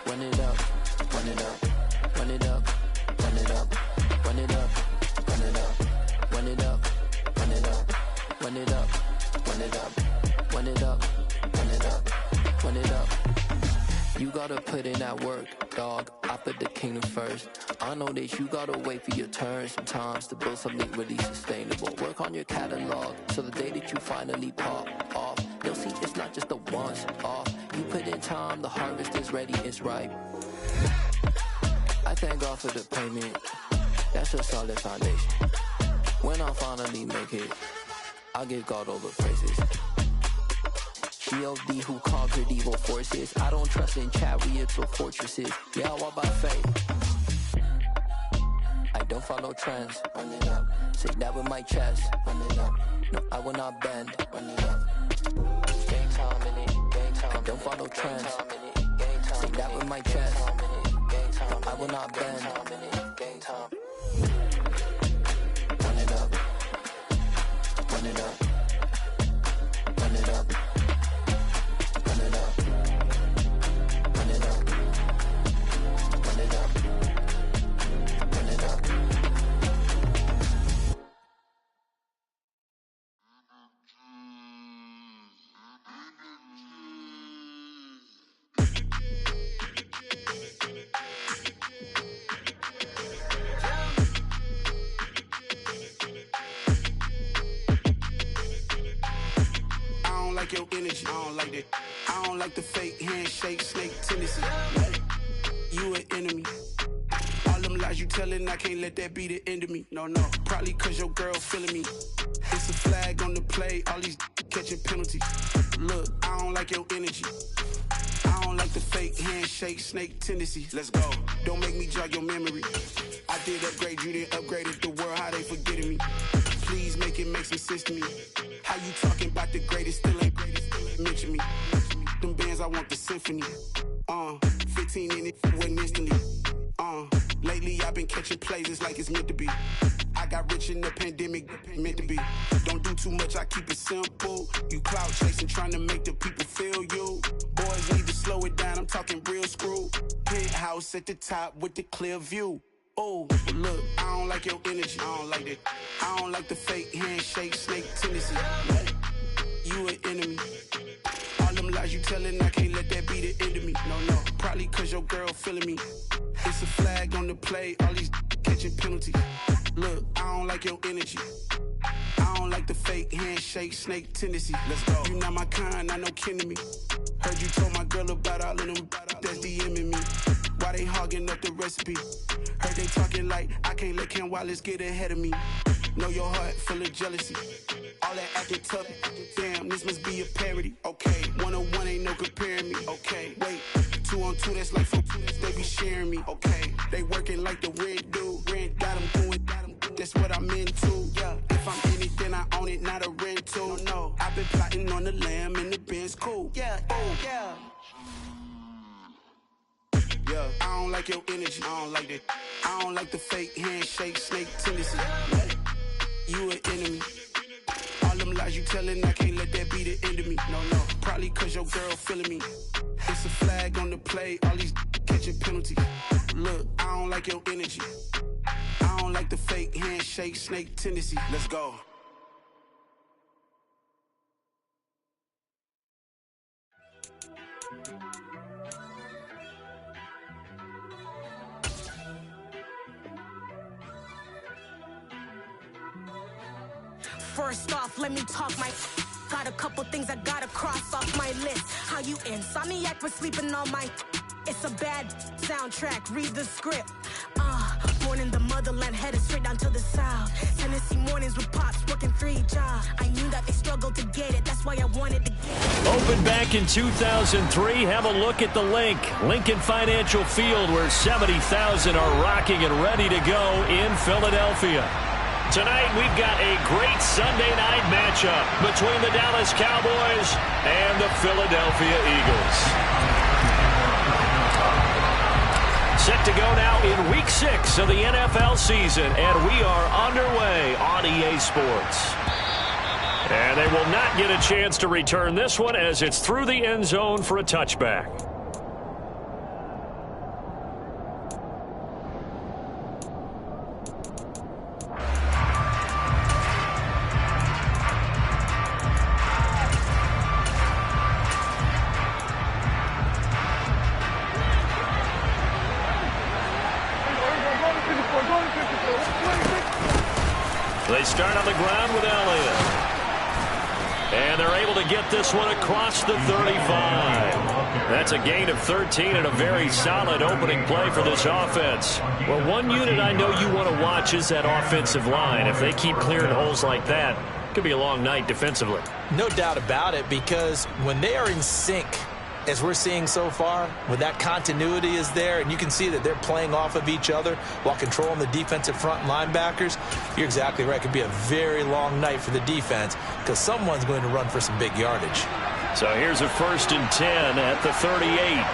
run it up, run it up, run it up, run it up, run it up, run it up, run it up, run it up, run it up, run it up, run it up, run it up, run it up. You gotta put in that work, dog. I put the kingdom first. I know that you gotta wait for your turn sometimes to build something really sustainable. Work on your catalog so the day that you finally pop off, you'll see it's not just a once off. You put in time, the harvest is ready, it's ripe. I thank God for the payment. That's a solid foundation. When I finally make it, I'll give God all the praises. G.O.D. who conquered evil forces. I don't trust in chariots or fortresses. Yeah, I walk by faith. I don't follow trends. Run it up. Say that with my chest. Run it up. No, I will not bend. Run it up. Game time in it. Game time. I don't follow trends. Say that with my chest. No, I will not bend. Game time. Run it up. Run it up. Run it up. Run it up. Run it up. Run it up. Run it up. Like your energy, I don't like that. I don't like the fake handshake, snake tendency. You an enemy. All them lies you telling, I can't let that be the end of me. No, probably cause your girl feeling me. It's a flag on the play, all these catching penalties. Look, I don't like your energy. I don't like the fake handshake, snake tendencies. Let's go. Don't make me jog your memory. I did upgrade, you didn't upgrade it. The world, how they forgetting me. Please make it make some sense to me. How you talking about the greatest, still ain't mention me. Them bands, I want the symphony. 15 in it, wasn't instantly. Lately I've been catching plays, it's like it's meant to be. I got rich in the pandemic, meant to be. Don't do too much, I keep it simple. You clout chasing, trying to make the people feel you. Boys need to slow it down, I'm talking real screw. Penthouse at the top with the clear view. Oh, look, I don't like your energy, I don't like that. I don't like the fake handshake, snake tendency. You an enemy. All them lies you telling, I can't let that be the end of me. No, probably cause your girl feeling me. It's a flag on the play, all these catching penalties. Look, I don't like your energy. I don't like the fake handshake, snake tendency. Let's go. You not my kind, I know kin to me. Heard you told my girl about all of them that's DMing me. Why they hogging up the recipe? Heard they talking like I can't let Ken Wallace get ahead of me. Know your heart full of jealousy. All that acting tough. Damn, this must be a parody. Okay, 101 ain't no comparing me. Okay, wait, 2 on 2 that's like 4 they be sharing me. Okay, they working like the red dude. Rent got them doing. That's what I'm into. Yeah, if I'm in it, then I own it, not a rental. No, I've been plotting on the lamb and the Benz cool. Yeah, oh yeah. Yeah, I don't like your energy, I don't like that. I don't like the fake handshake, snake tendency. You an enemy. All them lies you telling, I can't let that be the end of me. No, probably cause your girl feeling me. It's a flag on the play, all these catching penalties. Look, I don't like your energy. I don't like the fake handshake, snake tendency. Let's go. First off, let me talk my got a couple things I gotta cross off my list. How you insomniac for sleeping on my it's a bad soundtrack, read the script. Born in the motherland, headed straight down to the south. Tennessee mornings with pops, working 3 jobs. I knew that they struggled to get it, that's why I wanted to get it. Opened back in 2003, have a look at the link. Lincoln Financial Field, where 70,000 are rocking and ready to go in Philadelphia. Tonight, we've got a great Sunday night matchup between the Dallas Cowboys and the Philadelphia Eagles. Set to go now in Week 6 of the NFL season, and we are underway on EA Sports. And they will not get a chance to return this one as it's through the end zone for a touchback. start on the ground with Elliott. And they're able to get this one across the 35. That's a gain of 13 and a very solid opening play for this offense. Well, one unit I know you want to watch is that offensive line. If they keep clearing holes like that, it could be a long night defensively. No doubt about it, because when they are in sync, as we're seeing so far, when that continuity is there and you can see that they're playing off of each other while controlling the defensive front linebackers, you're exactly right. It could be a very long night for the defense because someone's going to run for some big yardage. So here's a 1st and 10 at the 38.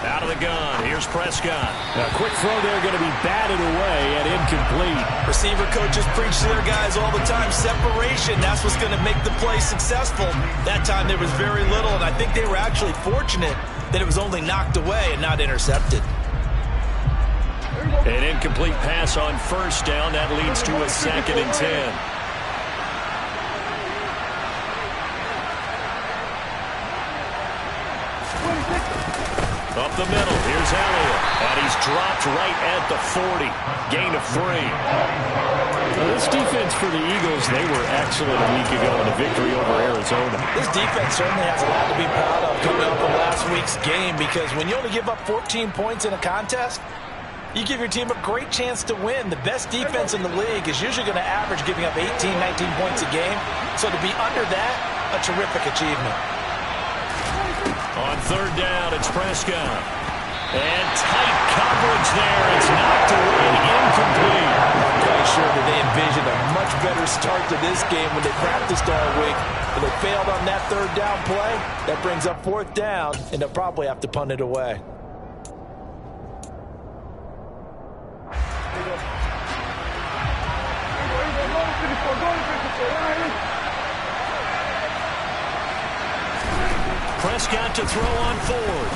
Out of the gun. Here's Prescott. A quick throw there going to be batted away and incomplete. Receiver coaches preach to their guys all the time. Separation, that's what's going to make the play successful. That time there was very little, and I think they were actually fortunate that it was only knocked away and not intercepted. An incomplete pass on 1st down. That leads to a 2nd and 10. Up the middle, here's Elliott, and he's dropped right at the 40. Gain of 3. Now, this defense for the Eagles, they were excellent a week ago in a victory over Arizona. This defense certainly has a lot to be proud of coming off of last week's game, because when you only give up 14 points in a contest, you give your team a great chance to win. The best defense in the league is usually going to average giving up 18, 19 points a game. So to be under that, a terrific achievement. On 3rd down, it's Prescott. And tight coverage there. It's knocked away, incomplete. I'm quite sure that they envisioned a much better start to this game when they practiced all week. But they failed on that 3rd down play. That brings up 4th down, and they'll probably have to punt it away. Prescott to throw on 4th.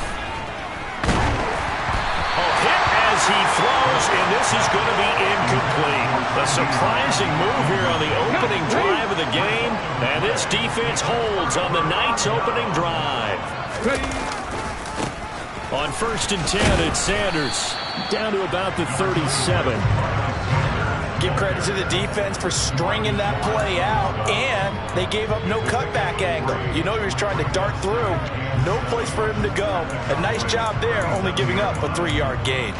A hit as he throws, and this is going to be incomplete. A surprising move here on the opening drive of the game, and this defense holds on the night's opening drive. On 1st and 10, it's Sanders down to about the 37. Give credit to the defense for stringing that play out, and they gave up no cutback angle. You know he was trying to dart through. No place for him to go. A nice job there, only giving up a 3-yard gain.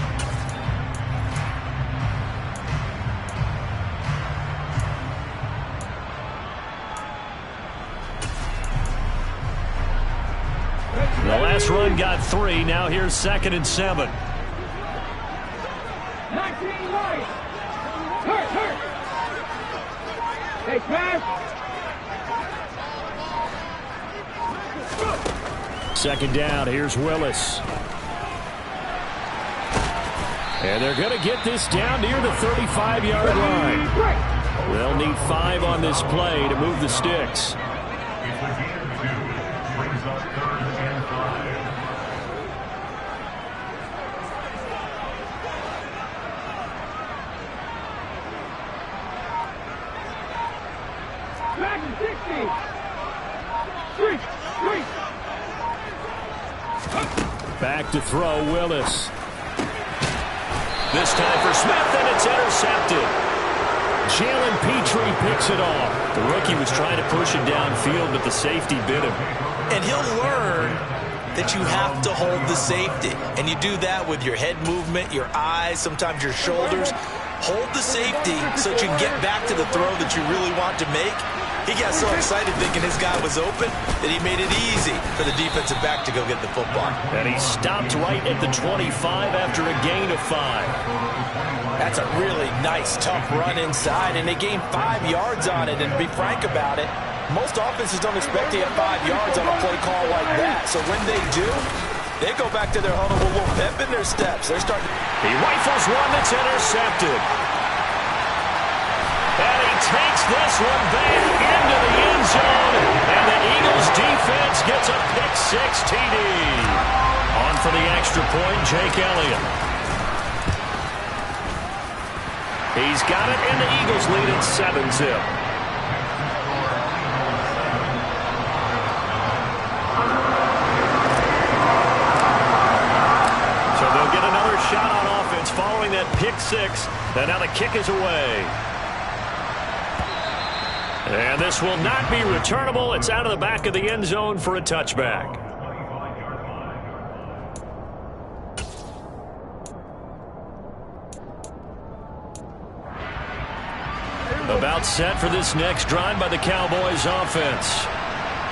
The last run got 3. Now here's 2nd and 7. 19 right. Hurt. Hey, pass. 2nd down. Here's Willis. And they're going to get this down near the 35-yard line. They'll need 5 on this play to move the sticks. Back to throw, Willis. This time for Smith, and it's intercepted. Jalen Petrie picks it off. The rookie was trying to push it downfield, but the safety bit him. And he'll learn that you have to hold the safety. And you do that with your head movement, your eyes, sometimes your shoulders. Hold the safety so that you can get back to the throw that you really want to make. He got so excited thinking his guy was open that he made it easy for the defensive back to go get the football. And he stopped right at the 25 after a gain of 5. That's a really nice, tough run inside, and they gained 5 yards on it. And to be frank about it, most offenses don't expect to get 5 yards on a play call like that. So when they do, they go back to their huddle with a little pep in their steps. They're starting. He rifles one that's intercepted. And he takes this one back into the end zone. And the Eagles defense gets a pick-6 TD. On for the extra point, Jake Elliott. He's got it, and the Eagles lead at 7-0. So they'll get another shot on offense following following that pick six. And now the kick is away. And this will not be returnable. It's out of the back of the end zone for a touchback. About set for this next drive by the Cowboys offense.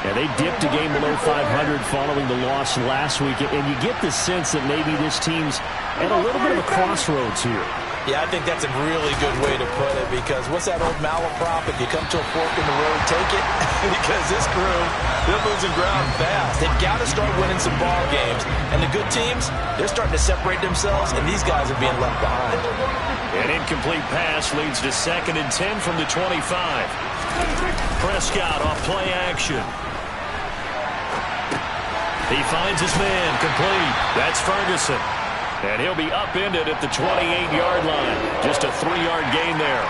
Yeah, they dipped a game below 500 following the loss last week, and you get the sense that maybe this team's at a little bit of a crossroads here. Yeah, I think that's a really good way to put it, because what's that old malaprop? If you come to a fork in the road, take it. Because this crew, they're losing ground fast. They've got to start winning some ball games. And the good teams, they're starting to separate themselves, and these guys are being left behind. An incomplete pass leads to 2nd and 10 from the 25. Prescott off play action. He finds his man, complete. That's Ferguson. And he'll be upended at the 28-yard line. Just a 3-yard gain there.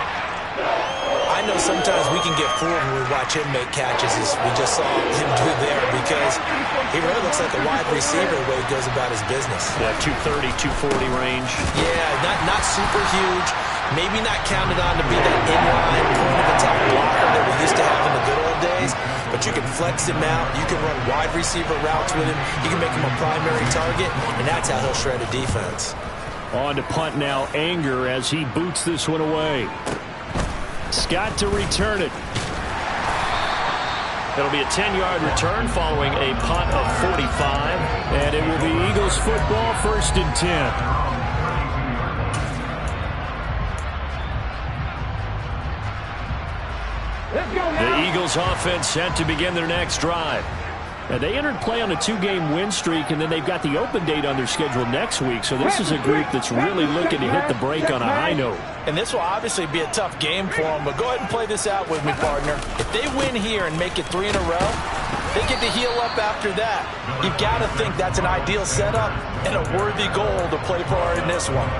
I know sometimes we can get fooled when we watch him make catches, as we just saw him do there, because he really looks like a wide receiver the way he goes about his business. Yeah, 230, 240 range. Yeah, not super huge. Maybe not counted on to be that inline point-of-attack blocker that we used to have in the good old days, but you can flex him out. You can run wide receiver routes with him. You can make him a primary target, and that's how he'll shred a defense. On to punt now, Anger, as he boots this one away. Scott to return it. It'll be a 10-yard return following a punt of 45, and it will be Eagles football, 1st and 10. The Eagles offense set to begin their next drive. And they entered play on a 2-game win streak, and then they've got the open date on their schedule next week. So this is a group that's really looking to hit the break on a high note. And this will obviously be a tough game for them, but go ahead and play this out with me, partner. If they win here and make it 3 in a row, they get to heal up after that. You've got to think that's an ideal setup and a worthy goal to play for in this one.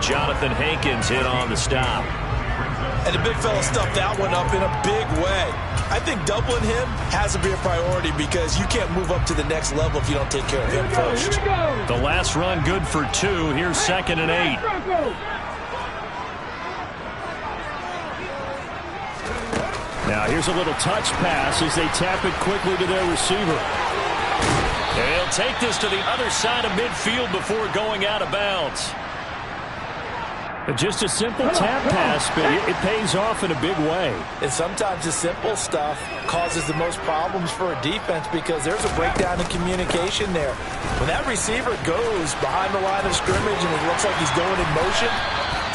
Jonathan Hankins in on the stop. And the big fella stuffed that one up in a big way. I think doubling him has to be a priority, because you can't move up to the next level if you don't take care of him first. The last run good for 2. Here's 2nd and 8. Now here's a little touch pass as they tap it quickly to their receiver. And he'll take this to the other side of midfield before going out of bounds. Just a simple tap pass, but it pays off in a big way. And sometimes the simple stuff causes the most problems for a defense, because there's a breakdown in communication there. When that receiver goes behind the line of scrimmage and it looks like he's going in motion,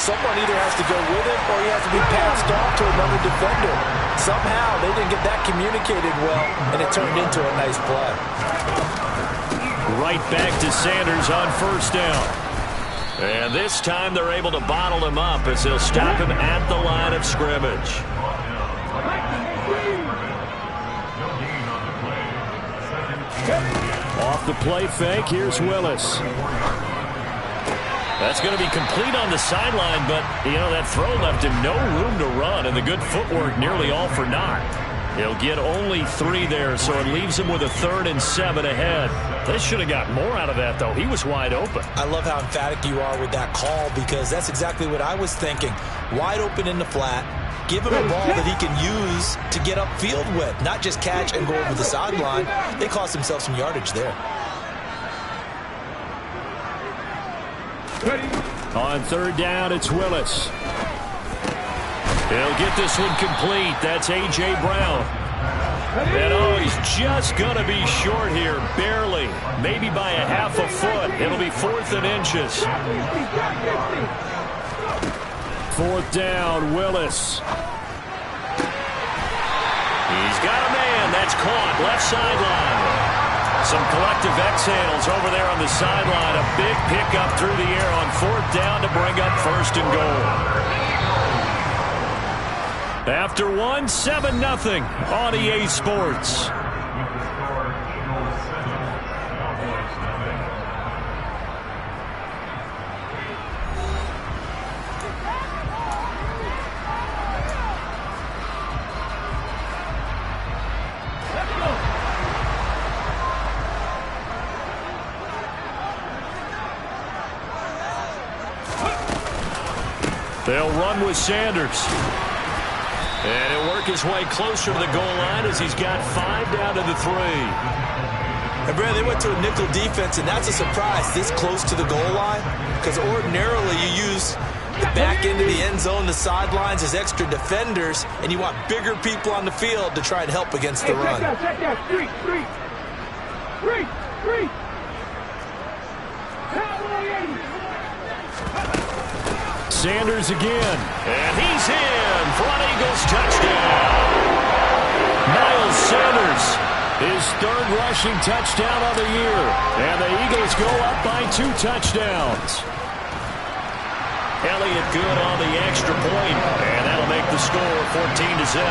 someone either has to go with him or he has to be passed off to another defender. Somehow they didn't get that communicated well, and it turned into a nice play. Right back to Sanders on 1st down. And this time they're able to bottle him up as they'll stop him at the line of scrimmage. Off the play fake, here's Willis. That's going to be complete on the sideline, but, that throw left him no room to run, and the good footwork nearly all for naught. He'll get only 3 there, so it leaves him with a 3rd and 7 ahead. They should have got more out of that, though. He was wide open. I love how emphatic you are with that call, because that's exactly what I was thinking. Wide open in the flat. Give him a ball that he can use to get upfield with, not just catch and go over the sideline. They cost themselves some yardage there. On 3rd down, it's Willis. He'll get this one complete. That's A.J. Brown. And he's just going to be short here, barely. Maybe by a half a foot. It'll be 4th and inches. 4th down, Willis. He's got a man. That's caught. Left sideline. Some collective exhales over there on the sideline. A big pickup through the air on 4th down to bring up 1st and goal. After 1, 7-0 on EA Sports. They'll run with Sanders. And he'll work his way closer to the goal line as he's got 5 down to the 3. And, Brad, they went to a nickel defense, and that's a surprise this close to the goal line, because ordinarily you use the back end of the end zone, the sidelines as extra defenders, and you want bigger people on the field to try and help against the run. Check that. Three. Sanders again. And he's in for an Eagles touchdown. Miles Sanders, his 3rd rushing touchdown of the year. And the Eagles go up by 2 touchdowns. Elliott good on the extra point, and that'll make the score 14-0.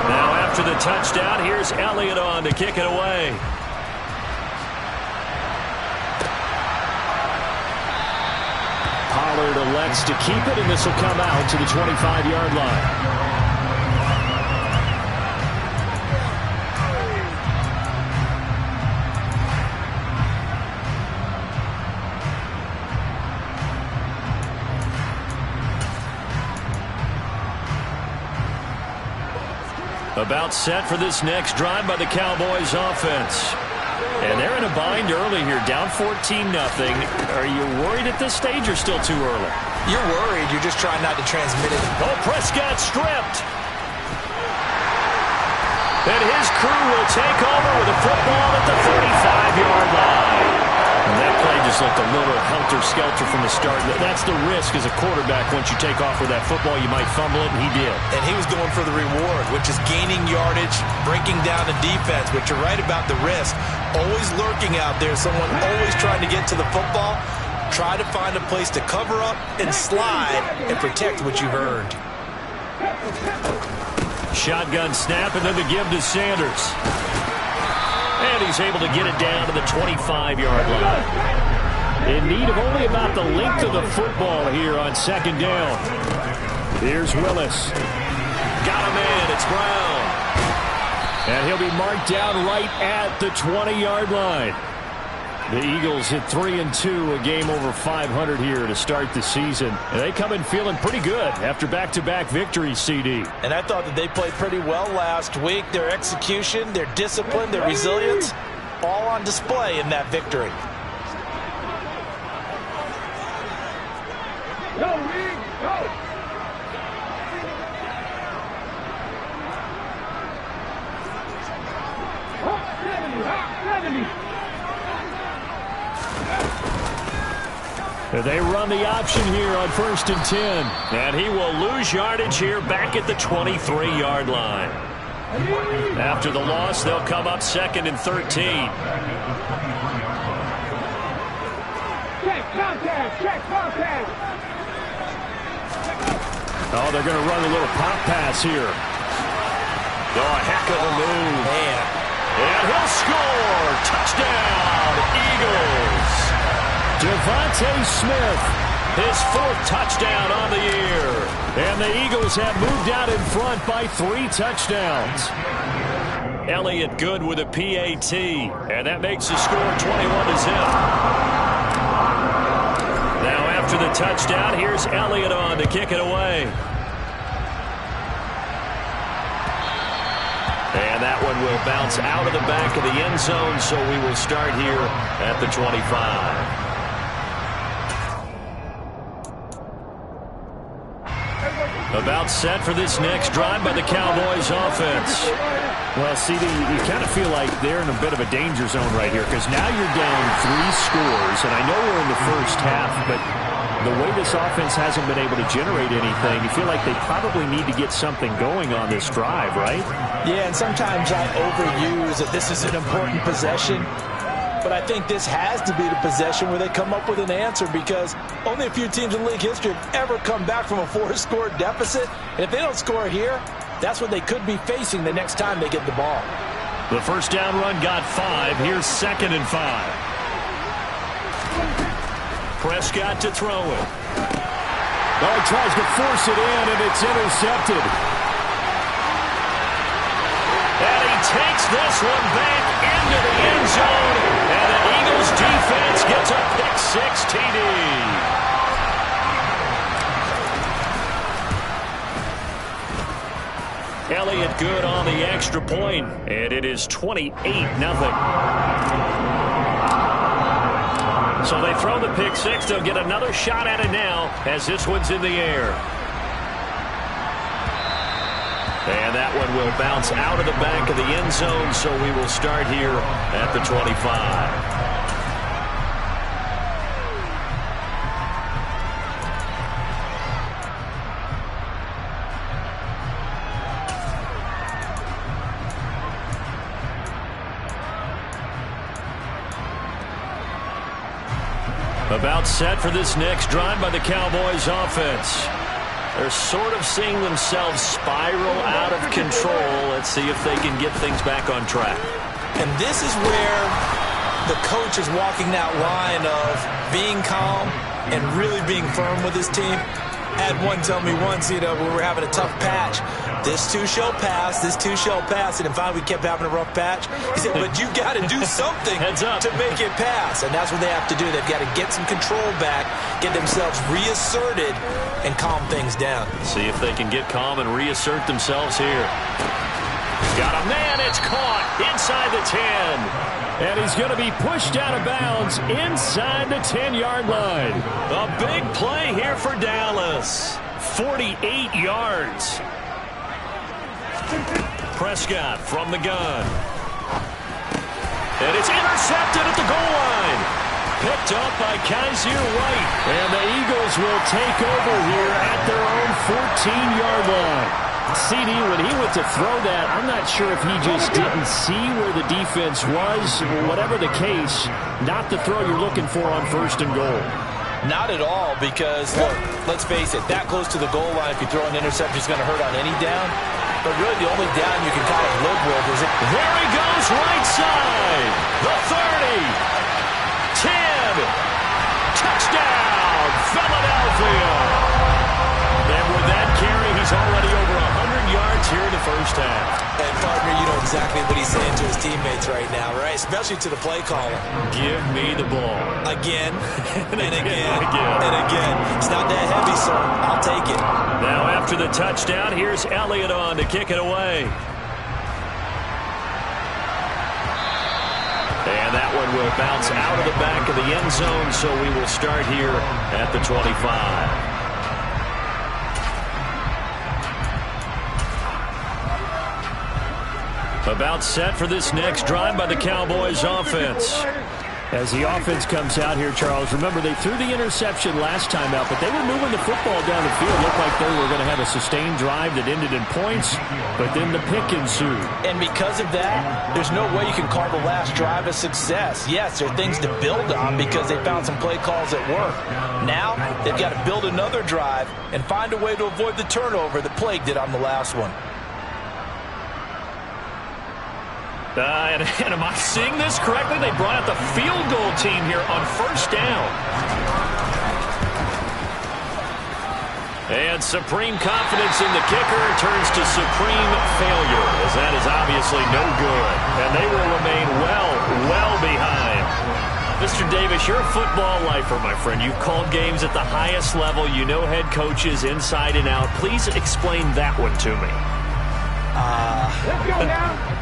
Now after the touchdown, here's Elliott on to kick it away. Pollard elects to keep it, and this will come out to the 25-yard line. About set for this next drive by the Cowboys offense. And they're in a bind early here, down 14-0. Are you worried at this stage or still too early? You're worried. You're just trying not to transmit it. Oh, Prescott stripped. And his crew will take over with a football at the 35-yard line. And that play just looked a little helter-skelter from the start. That's the risk as a quarterback. Once you take off with that football, you might fumble it, and he did. And he was going for the reward, which is gaining yardage, breaking down the defense. But you're right about the risk. Always lurking out there, someone always trying to get to the football. Try to find a place to cover up and slide and protect what you've earned. Shotgun snap, and then the give to Sanders. And he's able to get it down to the 25-yard line. In need of only about the length of the football here on 2nd down. Here's Willis. Got him in. It's Brown. And he'll be marked down right at the 20-yard line. The Eagles hit 3-2, a game over 500 here to start the season. And they come in feeling pretty good after back-to-back victories, CD. And I thought that they played pretty well last week. Their execution, their discipline, their resilience, all on display in that victory. Go, Reed, go! Hot 70. They run the option here on 1st and 10. And he will lose yardage here back at the 23-yard line. After the loss, they'll come up 2nd and 13. Check contact. Oh, they're going to run a little pop pass here. Oh, a heck of a move. Man. And he'll score. Touchdown, Eagles. Devontae Smith, his 4th touchdown on the year. And the Eagles have moved out in front by 3 touchdowns. Elliott good with a PAT. And that makes the score 21-0. Now after the touchdown, here's Elliott on to kick it away. And that one will bounce out of the back of the end zone, so we will start here at the 25. About set for this next drive by the Cowboys offense. Well, CD, you kind of feel like they're in a bit of a danger zone right here because now you're down 3 scores, and I know we're in the first half, but the way this offense hasn't been able to generate anything, you feel like they probably need to get something going on this drive, right? Yeah, and sometimes I overuse that this is an important possession. But I think this has to be the possession where they come up with an answer because only a few teams in league history have ever come back from a 4-score deficit. And if they don't score here, that's what they could be facing the next time they get the ball. The first down run got 5. Here's 2nd and 5. Prescott to throw it. Oh, he tries to force it in, and it's intercepted. And he takes this one back into the end zone, and the Eagles defense gets a pick-6 TD. Elliott good on the extra point, and it is 28-0. So they throw the pick-6. They'll get another shot at it now as this one's in the air. And that one will bounce out of the back of the end zone, so we will start here at the 25. About set for this next drive by the Cowboys offense. They're sort of seeing themselves spiral out of control. Let's see if they can get things back on track. And this is where the coach is walking that line of being calm and really being firm with his team. Had one tell me once, when we were having a tough patch, this too shall pass, this too shall pass. And then finally we kept having a rough patch. He said, but you got to do something to make it pass. And that's what they have to do. They've got to get some control back, get themselves reasserted, and calm things down. See if they can get calm and reassert themselves here. Got a man, it's caught inside the 10. And he's going to be pushed out of bounds inside the 10-yard line. A big play here for Dallas. 48 yards. Prescott from the gun. And it's intercepted at the goal line. Picked up by Kaiser White. And the Eagles will take over here at their own 14-yard line. CD, when he went to throw that, I'm not sure if he just didn't see where the defense was. Whatever the case, not the throw you're looking for on 1st and goal. Not at all, because, look, let's face it, that close to the goal line, if you throw an interception, it's going to hurt on any down. But really, the only down you can kind of live with is it. There he goes, right side. The 30. 10. Touchdown, Philadelphia. And with that carry, he's already over 100 yards here in the first half. And, partner, you know exactly what he's saying to his teammates right now, right? Especially to the play caller. Give me the ball. Again, and again, and again. It's not that heavy, sir. I'll take it. Now, after the touchdown, here's Elliott on to kick it away. And that one will bounce out of the back of the end zone, so we will start here at the 25. About set for this next drive by the Cowboys offense. As the offense comes out here, Charles, remember they threw the interception last time out, but they were moving the football down the field. Looked like they were going to have a sustained drive that ended in points, but then the pick ensued. And because of that, there's no way you can call the last drive a success. Yes, there are things to build on because they found some play calls that work. Now, they've got to build another drive and find a way to avoid the turnover that plagued it on the last one. And am I seeing this correctly? They brought out the field goal team here on 1st down. And supreme confidence in the kicker turns to supreme failure, as that is obviously no good. And they will remain well behind. Mr. Davis, you're a football lifer, my friend. You've called games at the highest level. You know head coaches inside and out. Please explain that one to me. Let's go now.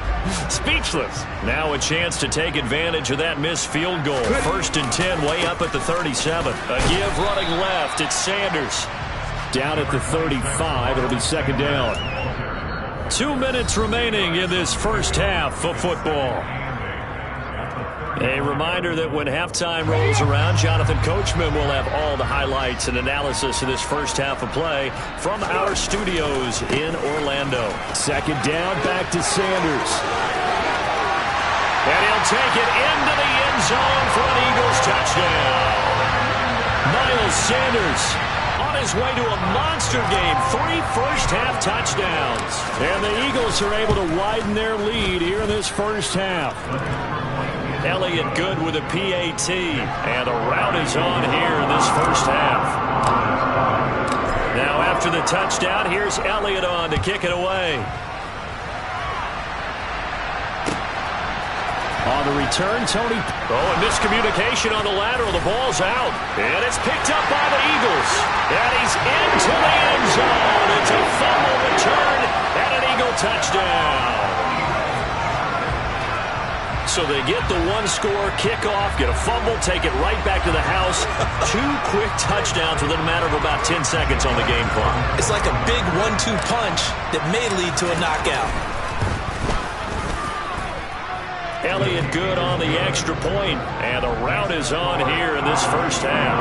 Speechless. Now a chance to take advantage of that missed field goal. 1st and 10, way up at the 37. A give running left. It's Sanders. Down at the 35. It'll be 2nd down. 2 minutes remaining in this first half of football. A reminder that when halftime rolls around, Jonathan Coachman will have all the highlights and analysis of this first half of play from our studios in Orlando. 2nd down, back to Sanders. And he'll take it into the end zone for an Eagles touchdown. Miles Sanders on his way to a monster game. 3 first-half touchdowns. And the Eagles are able to widen their lead here in this first half. Elliott good with a PAT, and the route is on here in this first half. Now after the touchdown, here's Elliott on to kick it away. the return, Tony. Oh, and miscommunication on the lateral. The ball's out. And it's picked up by the Eagles. And he's into the end zone. It's a fumble return and an Eagle touchdown. So they get the one-score kickoff, get a fumble, take it right back to the house. 2 quick touchdowns within a matter of about 10 seconds on the game clock. It's like a big 1-2 punch that may lead to a knockout. Elliott good on the extra point, and the rout is on here in this first half.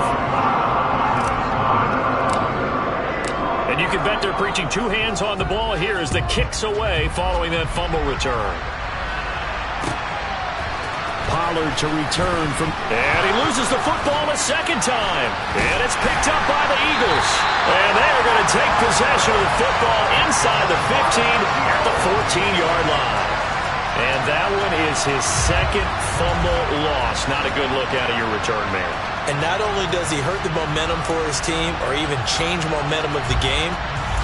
And you can bet they're preaching 2 hands on the ball here as the kick's away following that fumble return. Pollard to return from, and he loses the football a second time. And it's picked up by the Eagles. And they're going to take possession of the football inside the 15 at the 14-yard line. And that one is his second fumble loss. Not a good look out of your return man. And not only does he hurt the momentum for his team or even change momentum of the game,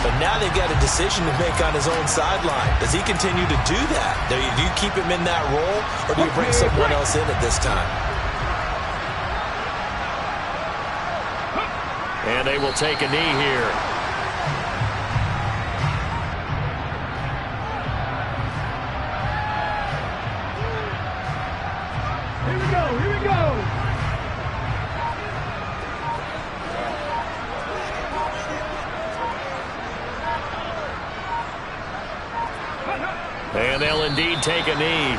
but now they've got a decision to make on his own sideline. Does he continue to do that? Do you keep him in that role, or do you bring someone else in at this time? And they will take a knee here. Here we go, here we go. And they'll indeed take a knee.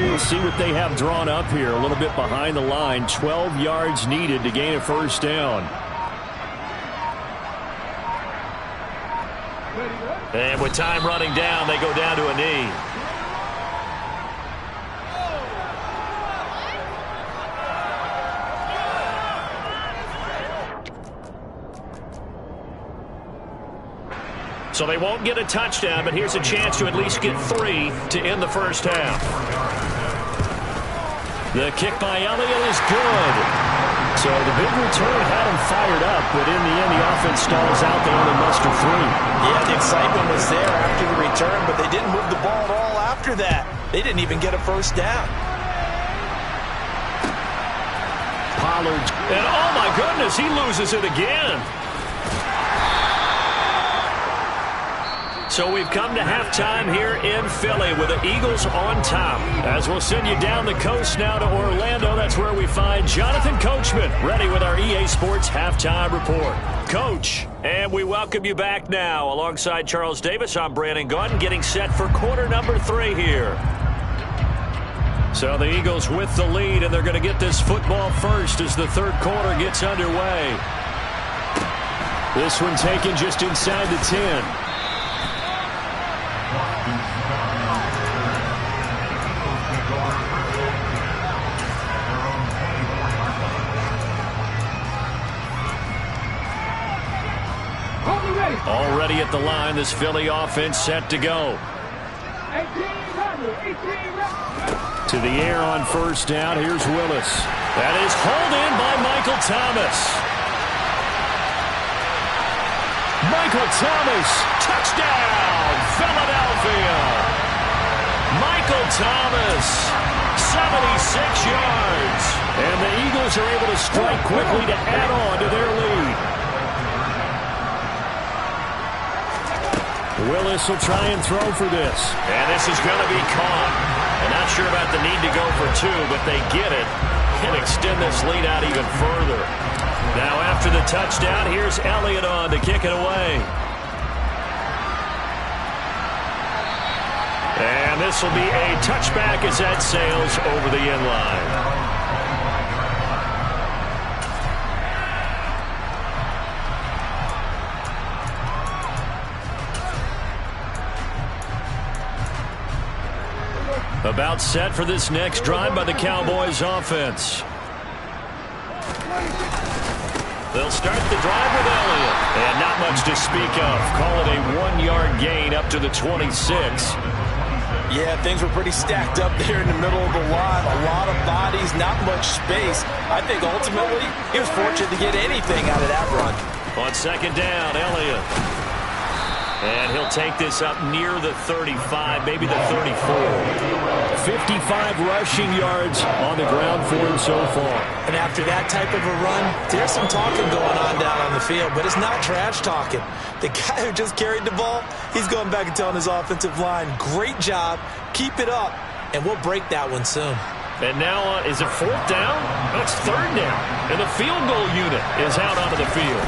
We'll see what they have drawn up here. A little bit behind the line. 12 yards needed to gain a first down. And with time running down, they go down to a knee. So they won't get a touchdown, but here's a chance to at least get 3 to end the first half. The kick by Elliott is good. So the big return had him fired up, but in the end, the offense stalls out. They only muster 3. Yeah, the excitement was there after the return, but they didn't move the ball at all after that. They didn't even get a first down. Pollard, and oh my goodness, he loses it again. So we've come to halftime here in Philly with the Eagles on top. As we'll send you down the coast now to Orlando, that's where we find Jonathan Coachman, ready with our EA Sports Halftime Report. Coach, and we welcome you back now. Alongside Charles Davis, I'm Brandon Gaudin, getting set for quarter number 3 here. So the Eagles with the lead, and they're going to get this football first as the third quarter gets underway. This one taken just inside the 10. Already at the line, this Philly offense set to go. To the air on first down. Here's Willis. That is hauled in by Michael Thomas. Michael Thomas, touchdown, Philadelphia. Michael Thomas, 76 yards. And the Eagles are able to strike quickly to add on to their lead. Willis will try and throw for this. And this is going to be caught. I'm not sure about the need to go for 2, but they get it and extend this lead out even further. Now after the touchdown, here's Elliott on to kick it away. And this will be a touchback as that sails over the end line. About set for this next drive by the Cowboys offense. They'll start the drive with Elliott. And not much to speak of. Call it a 1-yard gain up to the 26. Yeah, things were pretty stacked up there in the middle of the line. A lot of bodies, not much space. I think ultimately he was fortunate to get anything out of that run. On second down, Elliott. And he'll take this up near the 35, maybe the 34. 55 rushing yards on the ground for him so far. And after that type of a run, there's some talking going on down on the field, but it's not trash talking. The guy who just carried the ball, he's going back and telling his offensive line, great job, keep it up, and we'll break that one soon. And now, is it fourth down? That's third down. And the field goal unit is out onto the field.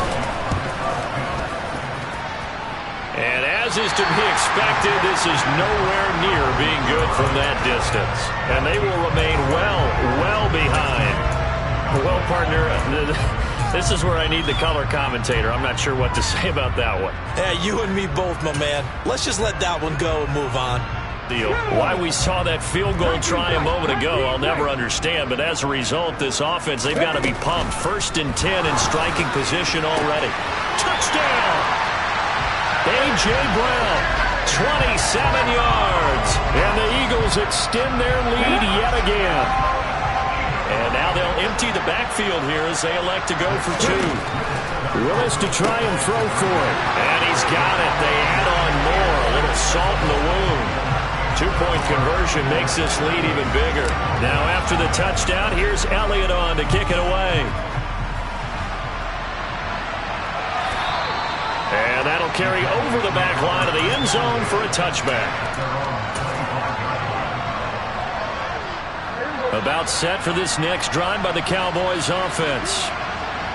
And as is to be expected, this is nowhere near being good from that distance. And they will remain well behind. Well, partner, this is where I need the color commentator. I'm not sure what to say about that one. Yeah, you and me both, my man. Let's just let that one go and move on. Deal. Why we saw that field goal try a moment ago, I'll never understand. But as a result, this offense, they've got to be pumped. 1st and 10 in striking position already. Touchdown! A.J. Brown, 27 yards. And the Eagles extend their lead yet again. And now they'll empty the backfield here as they elect to go for 2. Willis to try and throw for it. And he's got it. They add on more. A little salt in the wound. 2-point conversion makes this lead even bigger. Now after the touchdown, here's Elliott on to kick it away. And that'll carry over the back line of the end zone for a touchback. About set for this next drive by the Cowboys offense.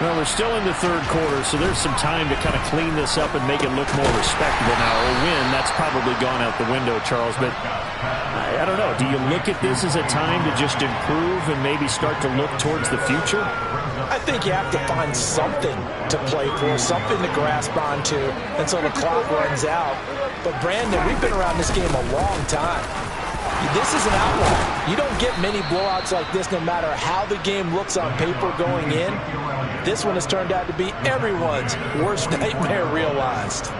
Well, we're still in the third quarter, so there's some time to kind of clean this up and make it look more respectable now. A win, that's probably gone out the window, Charles, but I don't know. Do you look at this as a time to just improve and maybe start to look towards the future? I think you have to find something to play for, something to grasp onto until the clock runs out. But, Brandon, we've been around this game a long time. This is an outlier. You don't get many blowouts like this no matter how the game looks on paper going in. This one has turned out to be everyone's worst nightmare realized.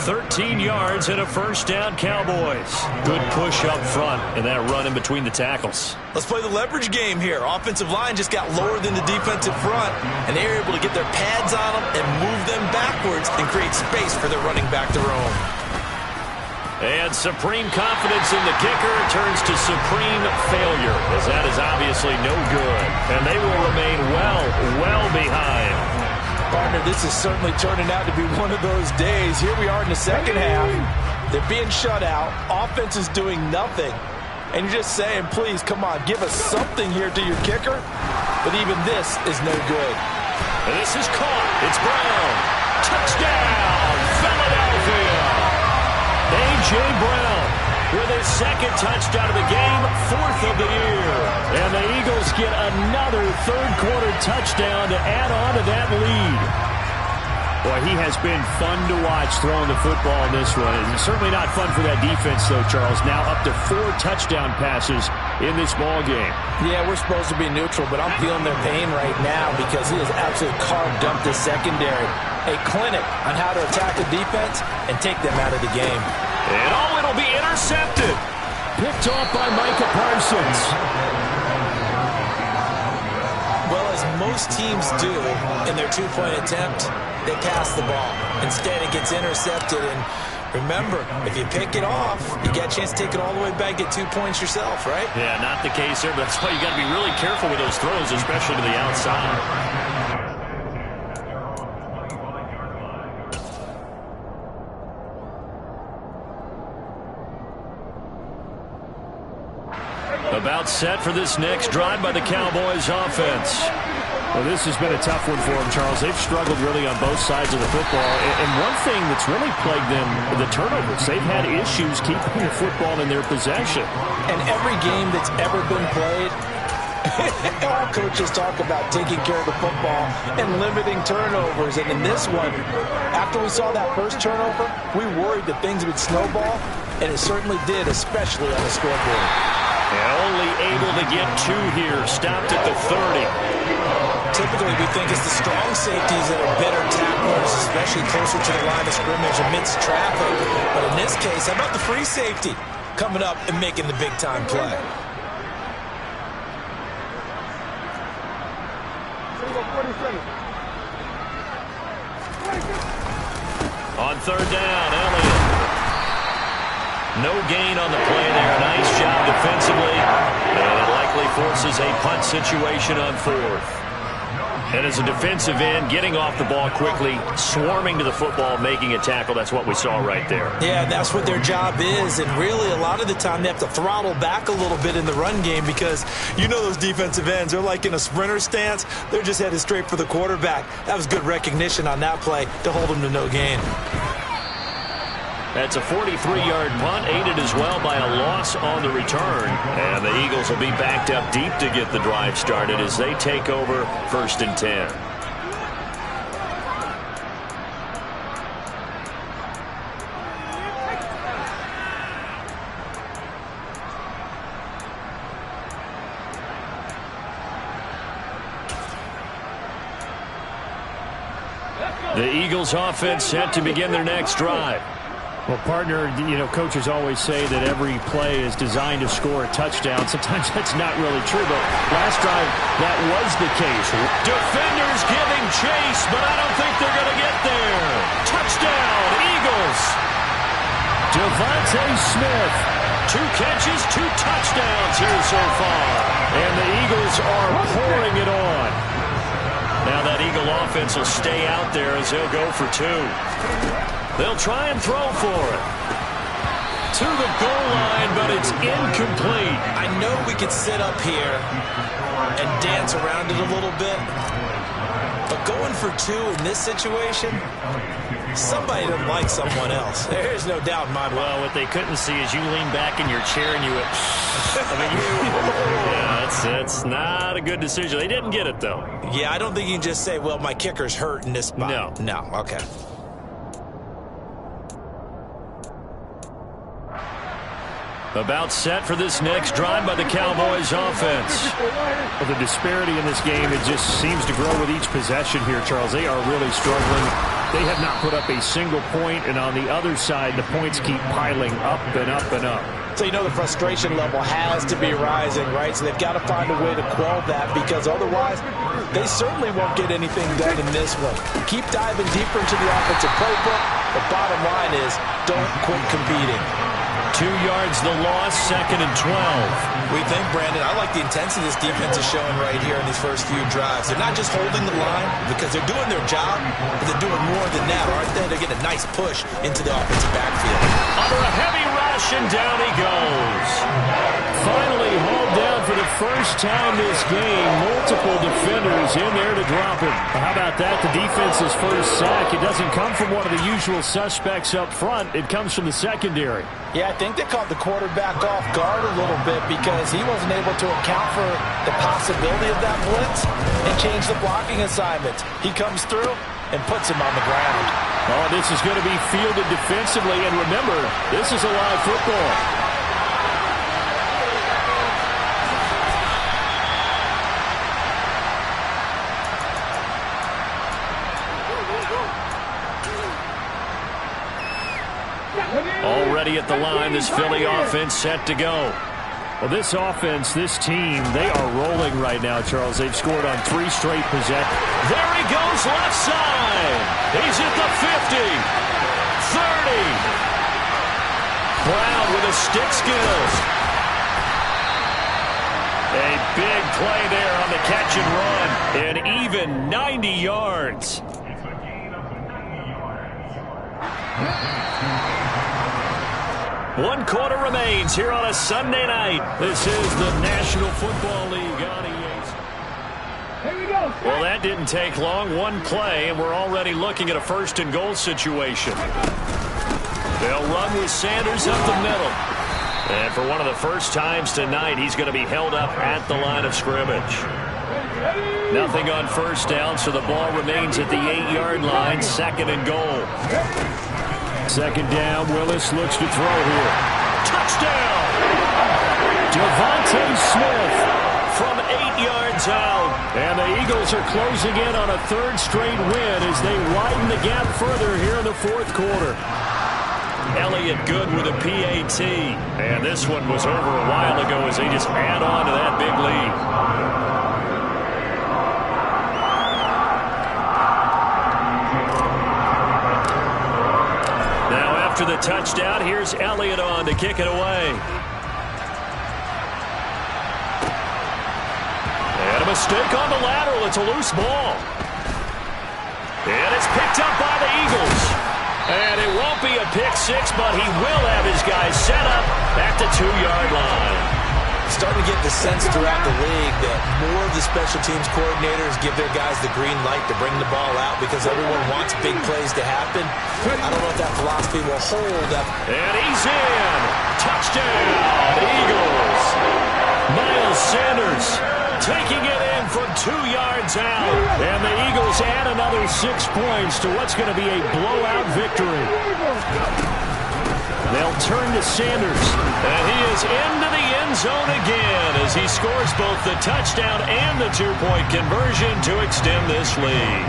13 yards and a first down, Cowboys. Good push up front and that run in between the tackles. Let's play the leverage game here. Offensive line just got lower than the defensive front, and they were able to get their pads on them and move them backwards and create space for their running back to roam. And supreme confidence in the kicker turns to supreme failure, as that is obviously no good. And they will remain well behind. Partner, this is certainly turning out to be one of those days. Here we are in the second half. They're being shut out. Offense is doing nothing. And you're just saying, please, come on, give us something here to your kicker. But even this is no good. And this is caught. It's Brown. Touchdown, Philadelphia. A.J. Brown with his second touchdown of the game, 4th of the year. And the Eagles get another third-quarter touchdown to add on to that lead. Boy, he has been fun to watch throwing the football in this one. It's certainly not fun for that defense, though, Charles. Now up to 4 touchdown passes in this ball game. Yeah, we're supposed to be neutral, but I'm feeling their pain right now because he has absolutely carved up the secondary. A clinic on how to attack the defense and take them out of the game. And it'll be intercepted. Picked off by Micah Parsons. Well, as most teams do in their 2-point attempt, they pass the ball. Instead, it gets intercepted. And remember, if you pick it off, you get a chance to take it all the way back, get 2 points yourself, right? Yeah, not the case here, but that's why you got to be really careful with those throws, especially to the outside. About set for this next drive by the Cowboys offense. Well, this has been a tough one for them, Charles. They've struggled really on both sides of the football. And one thing that's really plagued them, the turnovers. They've had issues keeping the football in their possession. And every game that's ever been played, all coaches talk about taking care of the football and limiting turnovers. And in this one, after we saw that first turnover, we worried that things would snowball, and it certainly did, especially on the scoreboard. And only able to get 2 here, stopped at the 30. Typically, we think it's the strong safeties that are better tacklers, especially closer to the line of scrimmage amidst traffic. But in this case, how about the free safety coming up and making the big-time play? On third down, Elliott. No gain on the play there. Nice job defensively. And it likely forces a punt situation on 4th. And as a defensive end, getting off the ball quickly, swarming to the football, making a tackle, that's what we saw right there. Yeah, that's what their job is. And really, a lot of the time, they have to throttle back a little bit in the run game because you know those defensive ends, they're like in a sprinter stance. They're just headed straight for the quarterback. That was good recognition on that play to hold them to no gain. That's a 43-yard punt, aided as well by a loss on the return. And the Eagles will be backed up deep to get the drive started as they take over 1st and 10. The Eagles offense set to begin their next drive. Well, partner, you know, coaches always say that every play is designed to score a touchdown. Sometimes that's not really true, but last drive, that was the case. Defenders giving chase, but I don't think they're going to get there. Touchdown, Eagles. Devontae Smith, 2 catches, 2 touchdowns here so far. And the Eagles are pouring it on. Now that Eagle offense will stay out there as they'll go for 2. They'll try and throw for it. To the goal line, but it's incomplete. I know we could sit up here and dance around it a little bit, but going for 2 in this situation, somebody doesn't like someone else. There's no doubt in my mind. Well, what they couldn't see is you lean back in your chair and you went, I mean, yeah, that's not a good decision. They didn't get it, though. Yeah, I don't think you can just say, well, my kicker's hurt in this spot. No, okay. About set for this next drive by the Cowboys offense. Well, the disparity in this game, it just seems to grow with each possession here, Charles. They are really struggling. They have not put up a single point, and on the other side, the points keep piling up and up and up. So you know the frustration level has to be rising, right? So they've got to find a way to quell that because otherwise they certainly won't get anything done in this one. Keep diving deeper into the offensive playbook. The bottom line is don't quit competing. 2 yards the loss, 2nd and 12. We think, Brandon, I like the intensity this defense is showing right here in these first few drives. They're not just holding the line because they're doing their job, but they're doing more than that, aren't they? They're getting a nice push into the offensive backfield. Under a heavy rush, and down he goes. Finally hauled down for the first time this game. Multiple defenders in there to drop him. How about that? The defense's first sack. It doesn't come from one of the usual suspects up front. It comes from the secondary. Yeah, I think they caught the quarterback off guard a little bit because he wasn't able to account for the possibility of that blitz and change the blocking assignment. He comes through and puts him on the ground. Oh, this is going to be fielded defensively, and remember, this is a live football. Already at the line, this Philly offense set to go. Well, this offense, this team, they are rolling right now, Charles. They've scored on 3 straight possessions. There he goes, left side. He's at the 50, 30. Brown with a stick skills. A big play there on the catch and run. And even 90 yards. One quarter remains here on a Sunday night. This is the National Football League on EA. Here we go. Well, that didn't take long. One play, and we're already looking at a 1st and goal situation. They'll run with Sanders up the middle. And for one of the first times tonight, he's going to be held up at the line of scrimmage. Nothing on 1st down, so the ball remains at the 8-yard line, 2nd and goal. 2nd down, Willis looks to throw here. Touchdown! Devontae Smith from 8 yards out. And the Eagles are closing in on a 3rd straight win as they widen the gap further here in the 4th quarter. Elliott Good with a PAT. And this one was over a while ago as they just add on to that big lead. after the touchdown, here's Elliott on to kick it away. And a mistake on the lateral. It's a loose ball. And it's picked up by the Eagles. And it won't be a pick six, but he will have his guys set up at the 2-yard line. Starting to get the sense throughout the league that more of the special teams coordinators give their guys the green light to bring the ball out because everyone wants big plays to happen. I don't know if that philosophy will hold up. And he's in. Touchdown, Eagles. Miles Sanders taking it in from 2 yards out. And the Eagles add another 6 points to what's going to be a blowout victory. They'll turn to Sanders, and he is into the end zone again as he scores both the touchdown and the 2-point conversion to extend this lead.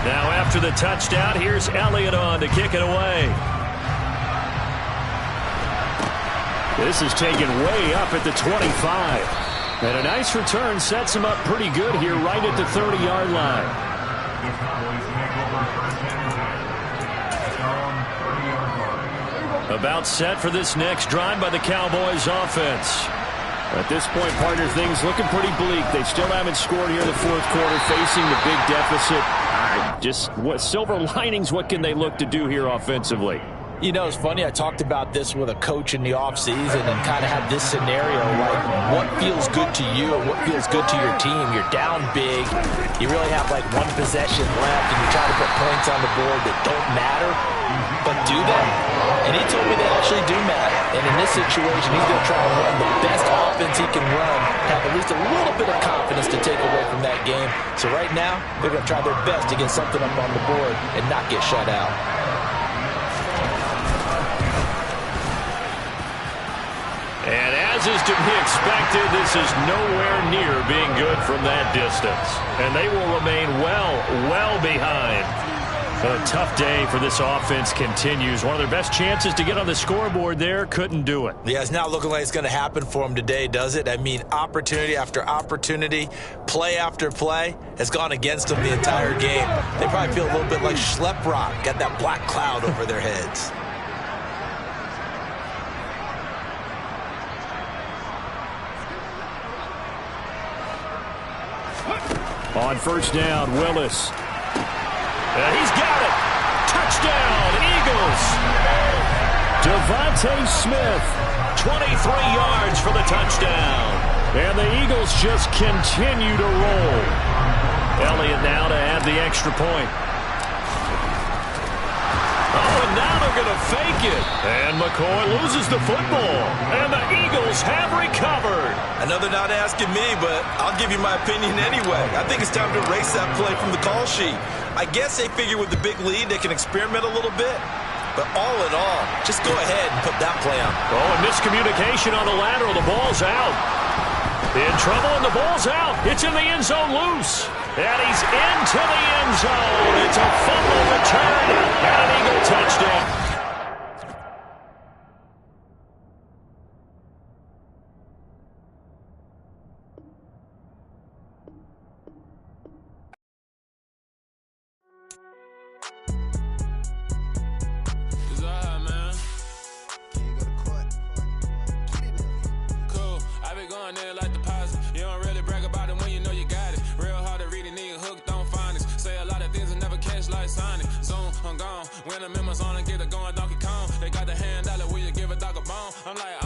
Now after the touchdown, here's Elliott on to kick it away. This is taken way up at the 25. And a nice return sets him up pretty good here right at the 30-yard line. About set for this next drive by the Cowboys offense. At this point, partner, things looking pretty bleak. They still haven't scored here in the fourth quarter, facing the big deficit. Just what silver linings, what can they look to do here offensively? You know, it's funny, I talked about this with a coach in the offseason and kind of had this scenario, like what feels good to you and what feels good to your team. You're down big. You really have like one possession left and you try to put points on the board that don't matter, but do they? And he told me they actually do matter. And in this situation, he's going to try to run the best offense he can run, have at least a little bit of confidence to take away from that game. So right now, they're going to try their best to get something up on the board and not get shut out. And as is to be expected, this is nowhere near being good from that distance. And they will remain well behind. A tough day for this offense continues. One of their best chances to get on the scoreboard there, couldn't do it. Yeah, it's not looking like it's going to happen for them today, does it? I mean, opportunity after opportunity, play after play has gone against them the entire game. They probably feel a little bit like Schlep Rock, got that black cloud over their heads. On first down, Willis. And he's got it. Touchdown, Eagles. Devontae Smith, 23 yards for the touchdown. And the Eagles just continue to roll. Elliott now to add the extra point. Oh, and now they're going to fake it. And McCoy loses the football. And the Eagles have recovered. Another not asking me, but I'll give you my opinion anyway. I think it's time to erase that play from the call sheet. I guess they figure with the big lead they can experiment a little bit. But all in all, just go ahead and put that play on. Oh, and miscommunication on the lateral. The ball's out. In trouble, and the ball's out. It's in the end zone loose. And he's into the end zone. It's a fumble return and an Eagle touchdown. When the members on and get it going Donkey Kong, they got the hand dollar, will you give a dog a bone? I'm like,